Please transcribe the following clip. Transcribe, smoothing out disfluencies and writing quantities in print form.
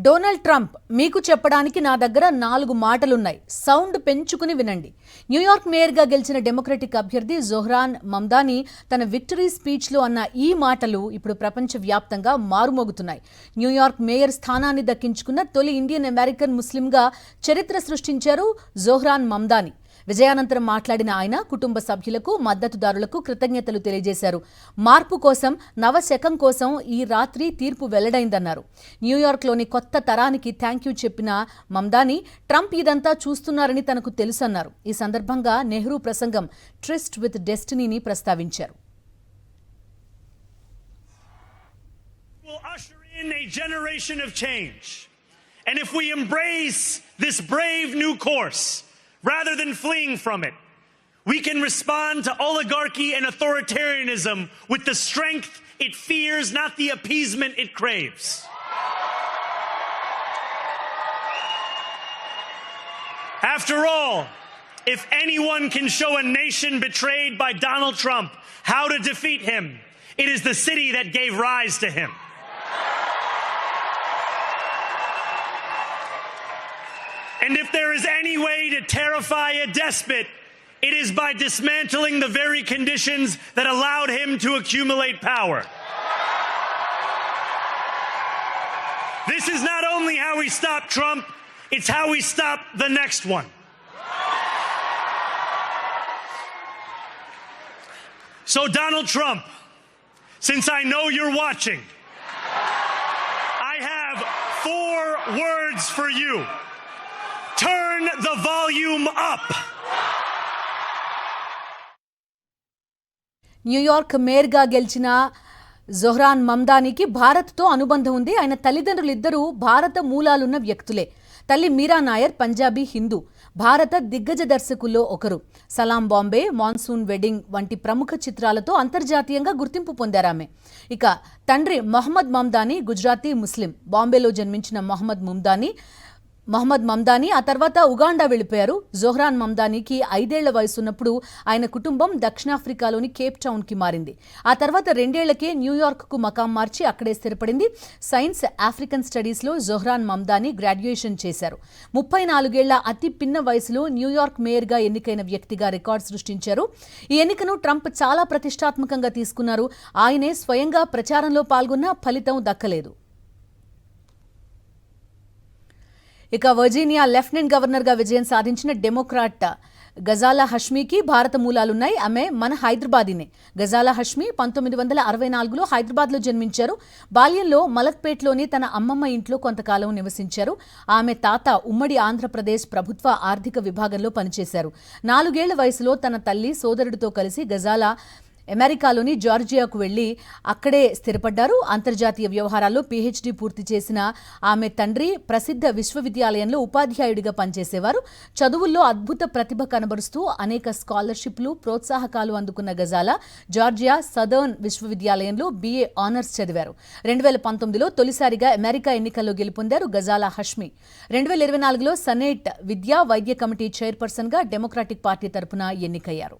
Donald Trump మీకు చెప్పడానికి నా దగ్గర 4 మాటలున్నాయి. సౌండ్ పెంచుకుని వినండి. న్యూయార్క్ మేయర్గా గెలిచిన డెమోక్రటిక్ అభ్యర్థి జోహ్రాన్ మమ్దానీ తన విక్టరీ స్పీచ్లో అన్న ఈ మాటలు ఇప్పుడు ప్రపంచవ్యాప్తంగా మారుమోగుతున్నాయి. న్యూయార్క్ మేయర్ స్థానాన్ని దక్కించుకున్న తొలి ఇండియన్ అమెరికన్ ముస్లింగా చరిత్ర సృష్టించారు జోహ్రాన్ మమ్దానీ. విజయానంతరం మాట్లాడిన ఆయన కుటుంబ సభ్యులకు, మద్దతుదారులకు కృతజ్ఞతలు తెలియజేశారు. మార్పు కోసం, నవశకం కోసం ఈ రాత్రి తీర్పు వెల్లడైందన్నారు. న్యూయార్క్లోని కొత్త తరానికి థ్యాంక్యూ చెప్పిన మమ్దానీ ట్రంప్ ఇదంతా చూస్తున్నారని తనకు తెలుసన్నారు. ఈ సందర్భంగా నెహ్రూ ప్రసంగం ట్రిస్ట్ విత్ డెస్టినీని ప్రస్తావించారు. Rather than fleeing from it, we can respond to oligarchy and authoritarianism with the strength it fears, not the appeasement it craves. After all, if anyone can show a nation betrayed by Donald Trump how to defeat him, it is the city that gave rise to him. And if there is any way to terrify a despot, it is by dismantling the very conditions that allowed him to accumulate power. This is not only how we stop Trump, it's how we stop the next one. So Donald Trump, since I know you're watching, I have 4 words for you. Turn the volume up. New York మేయర్గా గెలిచిన జోహ్రాన్ మమ్దానీకి భారత్తో అనుబంధం ఉంది. ఆయన తల్లిదండ్రులిద్దరూ భారత మూలాలున్న వ్యక్తులే. తల్లి మీరా నాయర్ పంజాబీ హిందూ. భారత దిగ్గజ దర్శకుల్లో ఒకరు. సలాం బాంబే, మాన్సూన్ వెడ్డింగ్ వంటి ప్రముఖ చిత్రాలతో అంతర్జాతీయంగా గుర్తింపు పొందారామె. ఇక తండ్రి మొహమ్మద్ మమ్దానీ గుజరాతీ ముస్లిం. బాంబేలో జన్మించిన మొహమ్మద్ మమ్దానీ ఆ తర్వాత ఉగాండా వెళ్లిపోయారు. జోహ్రాన్ మమ్దానీకి 5 ఏళ్ల వయసున్నప్పుడు ఆయన కుటుంబం దక్షిణాఫ్రికాలోని కేప్ టౌన్కి మారింది. ఆ తర్వాత 2 ఏళ్లకే న్యూయార్క్కు మకాం మార్చి అక్కడే స్థిరపడింది. సైన్స్, ఆఫ్రికన్ స్టడీస్లో జోహ్రాన్ మమ్దానీ గ్రాడ్యుయేషన్ చేశారు. 34 ఏళ్ల అతి పిన్న వయసులో న్యూయార్క్ మేయర్గా ఎన్నికైన వ్యక్తిగా రికార్డు సృష్టించారు. ఈ ఎన్నికను ట్రంప్ చాలా ప్రతిష్టాత్మకంగా తీసుకున్నారు. ఆయనే స్వయంగా ప్రచారంలో పాల్గొన్నా ఫలితం దక్కలేదు. ఇక వర్జీనియా లెఫ్టినెంట్ గవర్నర్గా విజయం సాధించిన డెమోక్రాట్ గజాలా హష్మీకి భారత మూలాలున్నాయి. ఆమె మన హైదరాబాదీనే. గజాలా హష్మీ 1964లో హైదరాబాద్లో జన్మించారు. బాల్యంలో మలక్పేట్లోని తన అమ్మమ్మ ఇంట్లో కొంతకాలం నివసించారు. ఆమె తాత ఉమ్మడి ఆంధ్రప్రదేశ్ ప్రభుత్వ ఆర్థిక విభాగంలో పనిచేశారు. 4 ఏళ్ల వయసులో తన తల్లి, సోదరుడితో కలిసి గజాలా అమెరికాలోని జార్జియాకు వెళ్లి అక్కడే స్థిరపడ్డారు. అంతర్జాతీయ వ్యవహారాల్లో పీహెచ్డీ పూర్తి చేసిన ఆమె తండ్రి ప్రసిద్ధ విశ్వవిద్యాలయంలో ఉపాధ్యాయుడిగా పనిచేసేవారు. చదువుల్లో అద్భుత ప్రతిభ కనబరుస్తూ అనేక స్కాలర్షిప్లు, ప్రోత్సాహకాలు అందుకున్న గజాలా జార్జియా సదర్న్ విశ్వవిద్యాలయంలో BA ఆనర్స్ చదివారు. 2019లో తొలిసారిగా అమెరికా ఎన్నికల్లో గెలుపొందారు గజాలా హష్మీ. 2024లో సెనేట్ విద్యా వైద్య కమిటీ చైర్పర్సన్గా డెమోక్రాటిక్ పార్టీ తరపున ఎన్నికయ్యారు.